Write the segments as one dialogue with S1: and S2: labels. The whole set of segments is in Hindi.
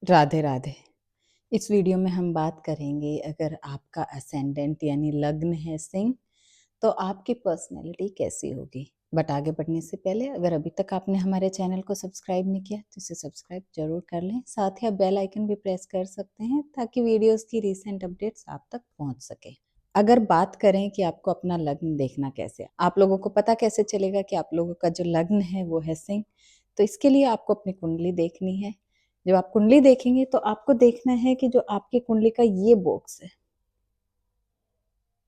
S1: राधे राधे। इस वीडियो में हम बात करेंगे अगर आपका असेंडेंट यानी लग्न है सिंह तो आपकी पर्सनैलिटी कैसी होगी। बट आगे बढ़ने से पहले अगर अभी तक आपने हमारे चैनल को सब्सक्राइब नहीं किया तो इसे सब्सक्राइब जरूर कर लें। साथ ही आप बेल आइकन भी प्रेस कर सकते हैं ताकि वीडियोस की रीसेंट अपडेट्स आप तक पहुंच सके। अगर बात करें कि आपको अपना लग्न देखना कैसे, आप लोगों को पता कैसे चलेगा कि आप लोगों का जो लग्न है वो है सिंह, तो इसके लिए आपको अपनी कुंडली देखनी है। जब आप कुंडली देखेंगे तो आपको देखना है कि जो आपकी कुंडली का ये बॉक्स है,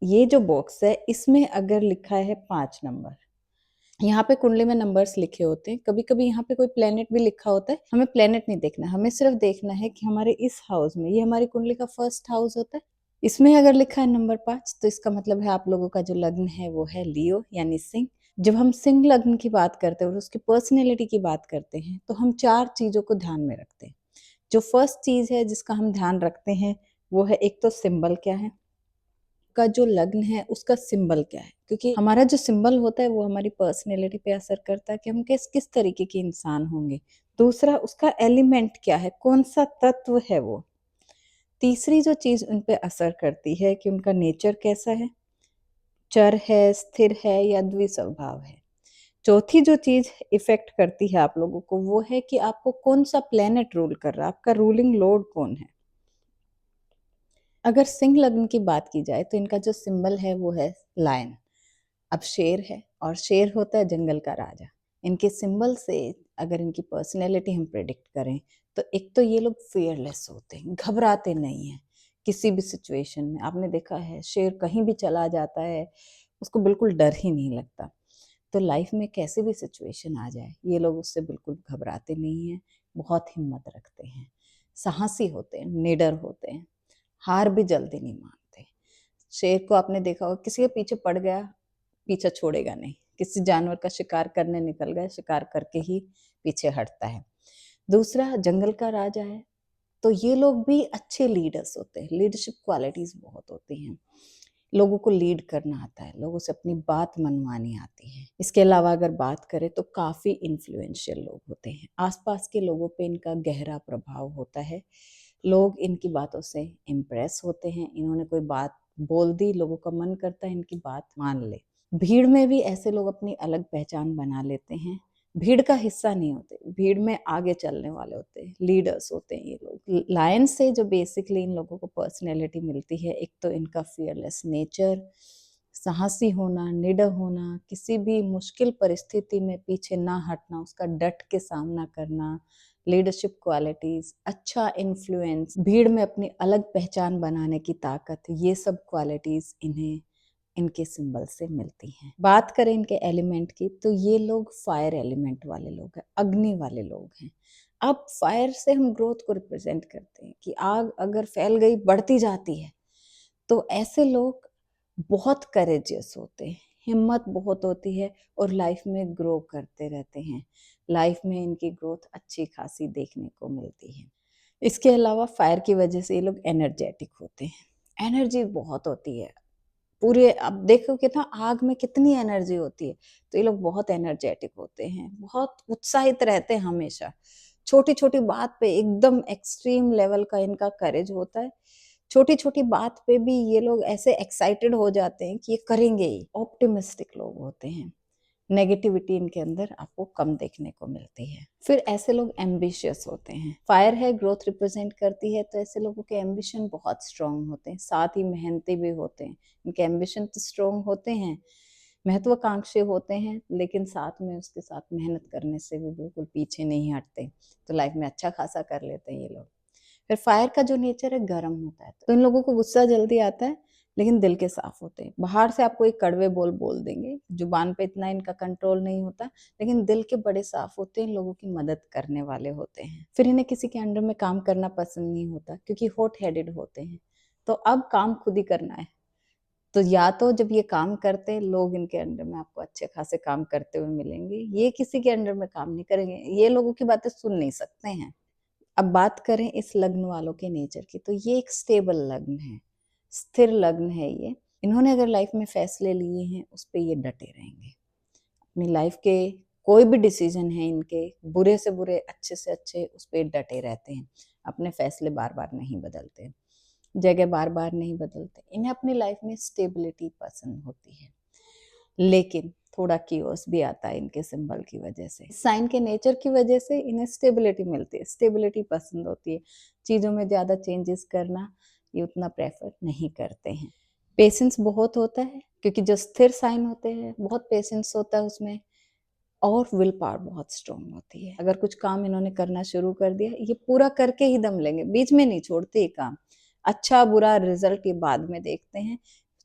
S1: ये जो बॉक्स है इसमें अगर लिखा है 5 नंबर, यहाँ पे कुंडली में नंबर्स लिखे होते हैं, कभी कभी यहाँ पे कोई प्लेनेट भी लिखा होता है। हमें प्लेनेट नहीं देखना, हमें सिर्फ देखना है कि हमारे इस हाउस में, ये हमारी कुंडली का फर्स्ट हाउस होता है, इसमें अगर लिखा है नंबर 5 तो इसका मतलब है आप लोगों का जो लग्न है वो है लियो यानी सिंह। जब हम सिंह लग्न की बात करते हैं और उसकी पर्सनैलिटी की बात करते हैं तो हम 4 चीजों को ध्यान में रखते हैं। जो फर्स्ट चीज है जिसका हम ध्यान रखते हैं वो है, एक तो सिंबल क्या है, का जो लग्न है उसका सिंबल क्या है, क्योंकि हमारा जो सिंबल होता है वो हमारी पर्सनैलिटी पे असर करता है कि हम किस किस तरीके के इंसान होंगे। दूसरा, उसका एलिमेंट क्या है, कौन सा तत्व है वो। तीसरी जो चीज उन पे असर करती है कि उनका नेचर कैसा है, चर है, स्थिर है या द्विस्वभाव है। चौथी जो चीज इफेक्ट करती है आप लोगों को वो है कि आपको कौन सा प्लेनेट रूल कर रहा है, आपका रूलिंग लॉर्ड कौन है। अगर सिंह लग्न की बात की जाए तो इनका जो सिंबल है वो है लायन। अब शेर है और शेर होता है जंगल का राजा। इनके सिंबल से अगर इनकी पर्सनैलिटी हम प्रेडिक्ट करें तो एक तो ये लोग फियरलेस होते हैं, घबराते नहीं हैं किसी भी सिचुएशन में। आपने देखा है शेर कहीं भी चला जाता है, उसको बिल्कुल डर ही नहीं लगता। तो लाइफ में कैसे भी सिचुएशन आ जाए ये लोग उससे बिल्कुल घबराते नहीं हैं, बहुत हिम्मत रखते हैं, साहसी होते हैं, निडर होते हैं, हार भी जल्दी नहीं मानते। शेर को आपने देखा होगा, किसी के पीछे पड़ गया पीछा छोड़ेगा नहीं, किसी जानवर का शिकार करने निकल गया शिकार करके ही पीछे हटता है। दूसरा, जंगल का राजा है तो ये लोग भी अच्छे लीडर्स होते हैं, लीडरशिप क्वालिटीज बहुत होती हैं, लोगों को लीड करना आता है, लोगों से अपनी बात मनवानी आती है। इसके अलावा अगर बात करें तो काफी इन्फ्लुएंशियल लोग होते हैं, आसपास के लोगों पे इनका गहरा प्रभाव होता है, लोग इनकी बातों से इम्प्रेस होते हैं, इन्होंने कोई बात बोल दी लोगों का मन करता है इनकी बात मान ले। भीड़ में भी ऐसे लोग अपनी अलग पहचान बना लेते हैं, भीड़ का हिस्सा नहीं होते, भीड़ में आगे चलने वाले होते हैं, लीडर्स होते हैं ये लोग। लायन से जो बेसिकली इन लोगों को पर्सनैलिटी मिलती है, एक तो इनका फियरलेस नेचर, साहसी होना, निडर होना, किसी भी मुश्किल परिस्थिति में पीछे ना हटना, उसका डट के सामना करना, लीडरशिप क्वालिटीज, अच्छा इन्फ्लुएंस, भीड़ में अपनी अलग पहचान बनाने की ताकत, ये सब क्वालिटीज इन्हें इनके सिंबल से मिलती हैं। बात करें इनके एलिमेंट की तो ये लोग फायर एलिमेंट वाले लोग हैं, अग्नि वाले लोग हैं। अब फायर से हम ग्रोथ को रिप्रेजेंट करते हैं कि आग अगर फैल गई बढ़ती जाती है, तो ऐसे लोग बहुत करेजियस होते हैं, हिम्मत बहुत होती है और लाइफ में ग्रो करते रहते हैं, लाइफ में इनकी ग्रोथ अच्छी खासी देखने को मिलती है। इसके अलावा फायर की वजह से ये लोग एनर्जेटिक होते हैं, एनर्जी बहुत होती है पूरे। अब देखो कि ना आग में कितनी एनर्जी होती है, तो ये लोग बहुत एनर्जेटिक होते हैं, बहुत उत्साहित रहते हैं हमेशा, छोटी छोटी बात पे एकदम एक्सट्रीम लेवल का इनका करेज होता है, छोटी छोटी बात पे भी ये लोग ऐसे एक्साइटेड हो जाते हैं कि ये करेंगे ही। ऑप्टिमिस्टिक लोग होते हैं, नेगेटिविटी इनके अंदर आपको कम देखने को मिलती है। फिर ऐसे लोग एम्बिशियस होते हैं, फायर है ग्रोथ रिप्रेजेंट करती है, तो ऐसे लोगों के एम्बिशन बहुत स्ट्रांग होते हैं, साथ ही मेहनती भी होते हैं। इनके एम्बिशन तो स्ट्रांग होते हैं, महत्वाकांक्षी होते हैं, लेकिन साथ में उसके साथ मेहनत करने से भी बिल्कुल पीछे नहीं हटते, तो लाइफ में अच्छा खासा कर लेते हैं ये लोग। फिर फायर का जो नेचर है गर्म होता है, तो इन लोगों को गुस्सा जल्दी आता है, लेकिन दिल के साफ होते हैं। बाहर से आपको एक कड़वे बोल बोल देंगे, जुबान पे इतना इनका कंट्रोल नहीं होता, लेकिन दिल के बड़े साफ होते हैं, लोगों की मदद करने वाले होते हैं। फिर इन्हें किसी के अंडर में काम करना पसंद नहीं होता, क्योंकि हॉट हेडेड होते हैं, तो अब काम खुद ही करना है। तो या तो जब ये काम करते हैं, लोग इनके अंडर में आपको अच्छे खासे काम करते हुए मिलेंगे, ये किसी के अंडर में काम नहीं करेंगे, ये लोगों की बातें सुन नहीं सकते हैं। अब बात करें इस लग्न वालों के नेचर की, तो ये एक स्टेबल लग्न है, स्थिर लग्न है ये। इन्होंने अगर लाइफ में फैसले लिए हैं उस पे ये डटे रहेंगे, अपनी लाइफ के कोई भी डिसीजन है इनके, बुरे से बुरे, अच्छे से अच्छे, उस पे डटे रहते हैं। अपने फैसले बार-बार नहीं बदलते, जगह बार-बार नहीं बदलते। इन्हें अपनी लाइफ में स्टेबिलिटी पसंद होती है, लेकिन थोड़ा कियोस भी आता है इनके सिंबल की वजह से। साइन के नेचर की वजह से इन्हें स्टेबिलिटी मिलती है, स्टेबिलिटी पसंद होती है। चीज़ों में ज़्यादा चेंजेस करना ये उतना प्रेफर नहीं करते हैं। पेशेंस बहुत होता है, क्योंकि जो स्थिर साइन होते हैं बहुत पेशेंस होता है उसमें, और विल पावर बहुत स्ट्रांग होती है। अगर कुछ काम इन्होंने करना शुरू कर दिया, ये पूरा करके ही दम लेंगे, बीच में नहीं छोड़ते ये काम। अच्छा बुरा रिजल्ट ये बाद में देखते हैं,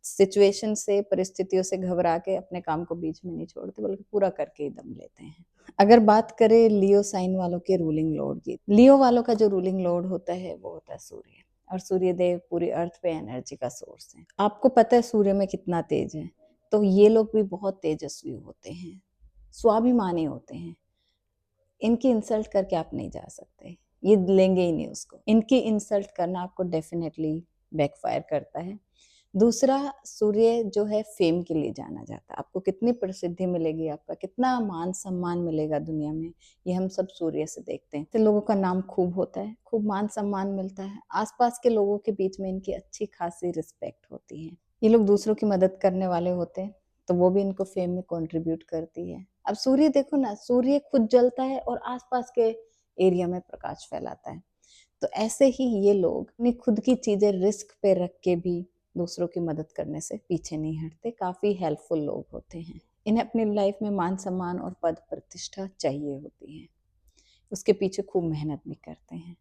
S1: सिचुएशन से, परिस्थितियों से घबरा के अपने काम को बीच में नहीं छोड़ते, बल्कि पूरा करके ही दम लेते हैं। अगर बात करें लियो साइन वालों के रूलिंग लॉर्ड की, लियो वालों का जो रूलिंग लॉर्ड होता है वो होता है सूर्य, और सूर्य देव पूरी अर्थ पे एनर्जी का सोर्स है। आपको पता है सूर्य में कितना तेज है, तो ये लोग भी बहुत तेजस्वी होते हैं, स्वाभिमानी होते हैं। इनकी इंसल्ट करके आप नहीं जा सकते, ये लेंगे ही नहीं उसको। इनकी इंसल्ट करना आपको डेफिनेटली बैकफायर करता है। दूसरा, सूर्य जो है फेम के लिए जाना जाता है। आपको कितनी प्रसिद्धि मिलेगी, आपका कितना मान सम्मान मिलेगा दुनिया में, ये हम सब सूर्य से देखते हैं। तो लोगों का नाम खूब होता है, खूब मान सम्मान मिलता है, आसपास के लोगों के बीच में इनकी अच्छी खासी रिस्पेक्ट होती है। ये लोग दूसरों की मदद करने वाले होते हैं, तो वो भी इनको फेम में कंट्रीब्यूट करती है। अब सूर्य देखो ना, सूर्य खुद जलता है और आसपास के एरिया में प्रकाश फैलाता है। तो ऐसे ही ये लोग अपनी खुद की चीजें रिस्क पे रख के भी दूसरों की मदद करने से पीछे नहीं हटते, काफी हेल्पफुल लोग होते हैं। इन्हें अपनी लाइफ में मान सम्मान और पद प्रतिष्ठा चाहिए होती है, उसके पीछे खूब मेहनत भी करते हैं।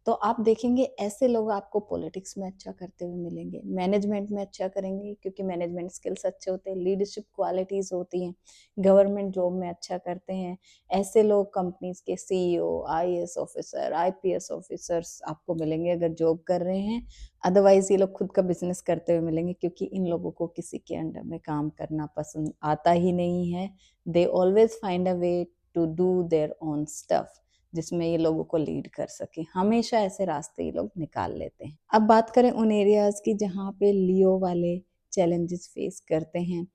S1: तो आप देखेंगे ऐसे लोग आपको पॉलिटिक्स में अच्छा करते हुए मिलेंगे, मैनेजमेंट में अच्छा करेंगे, क्योंकि मैनेजमेंट स्किल्स अच्छे होते हैं, लीडरशिप क्वालिटीज होती हैं, गवर्नमेंट जॉब में अच्छा करते हैं। ऐसे लोग कंपनीज के CEO, IAS officer, IPS officers आपको मिलेंगे अगर जॉब कर रहे हैं। अदरवाइज ये लोग खुद का बिजनेस करते हुए मिलेंगे, क्योंकि इन लोगों को किसी के अंडर में काम करना पसंद आता ही नहीं है। They always find a way to do their own stuff, जिसमें ये लोगों को लीड कर सके। हमेशा ऐसे रास्ते ये लोग निकाल लेते हैं। अब बात करें उन एरियाज की जहाँ पे लियो वाले चैलेंजेस फेस करते हैं,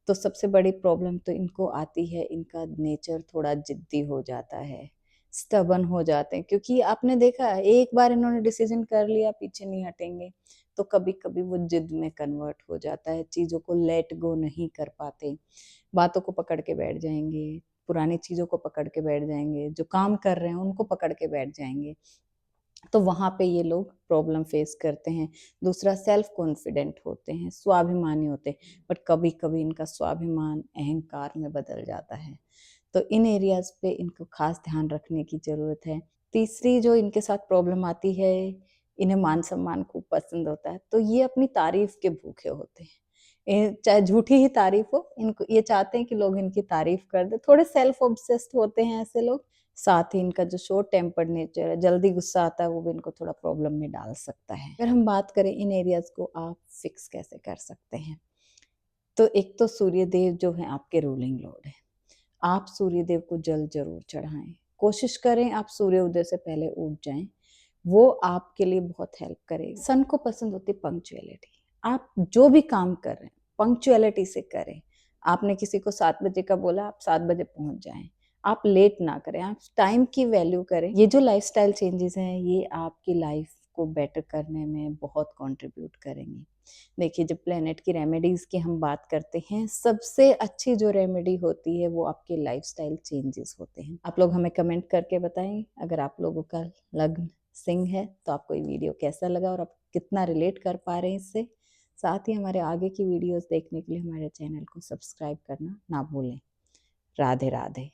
S1: तो सबसे बड़ी प्रॉब्लम तो इनको आती है, इनका नेचर थोड़ा जिद्दी हो जाता है, स्टबन हो जाते हैं। क्योंकि आपने देखा है, एक बार इन्होंने डिसीजन कर लिया, पीछे नहीं हटेंगे। तो कभी कभी वो जिद में कन्वर्ट हो जाता है, चीज़ों को लेट गो नहीं कर पाते, बातों को पकड़ के बैठ जाएंगे, पुरानी चीज़ों को पकड़ के बैठ जाएंगे, जो काम कर रहे हैं उनको पकड़ के बैठ जाएंगे। तो वहाँ पे ये लोग प्रॉब्लम फेस करते हैं। दूसरा, सेल्फ कॉन्फिडेंट होते हैं, स्वाभिमानी होते हैं, बट कभी कभी इनका स्वाभिमान अहंकार में बदल जाता है। तो इन एरियाज पे इनको खास ध्यान रखने की जरूरत है। तीसरी जो इनके साथ प्रॉब्लम आती है, इन्हें मान सम्मान खूब पसंद होता है, तो ये अपनी तारीफ के भूखे होते हैं। चाहे झूठी ही तारीफ हो, इनको ये चाहते हैं कि लोग इनकी तारीफ कर दे। थोड़े सेल्फ ऑब्सेस्ड होते हैं ऐसे लोग। साथ ही इनका जो शॉर्ट टेम्पर्ड नेचर है, जल्दी गुस्सा आता है, वो भी इनको थोड़ा प्रॉब्लम में डाल सकता है। अगर हम बात करें इन एरियाज को आप फिक्स कैसे कर सकते हैं, तो एक तो सूर्य देव जो है आपके रूलिंग लॉर्ड है। आप सूर्य देव को जल जरूर चढ़ाएं, कोशिश करें आप सूर्य उदय से पहले उठ जाएं, वो आपके लिए बहुत हेल्प करेगा। सन को पसंद होती है पंक्चुअलिटी। आप जो भी काम कर रहे हैं पंक्चुअलिटी से करें। आपने किसी को 7 बजे का बोला, आप 7 बजे पहुंच जाएं। आप लेट ना करें, आप टाइम की वैल्यू करें। ये जो लाइफस्टाइल चेंजेस हैं, ये आपकी लाइफ को बेटर करने में बहुत कंट्रीब्यूट करेंगी। देखिए, जब प्लेनेट की रेमेडीज की हम बात करते हैं, सबसे अच्छी जो रेमेडी होती है वो आपके लाइफस्टाइल चेंजेस होते हैं। आप लोग हमें कमेंट करके बताएं, अगर आप लोगों का लग्न सिंह है तो आपको ये वीडियो कैसा लगा और आप कितना रिलेट कर पा रहे हैं इससे। साथ ही हमारे आगे की वीडियोस देखने के लिए हमारे चैनल को सब्सक्राइब करना ना भूलें। राधे राधे।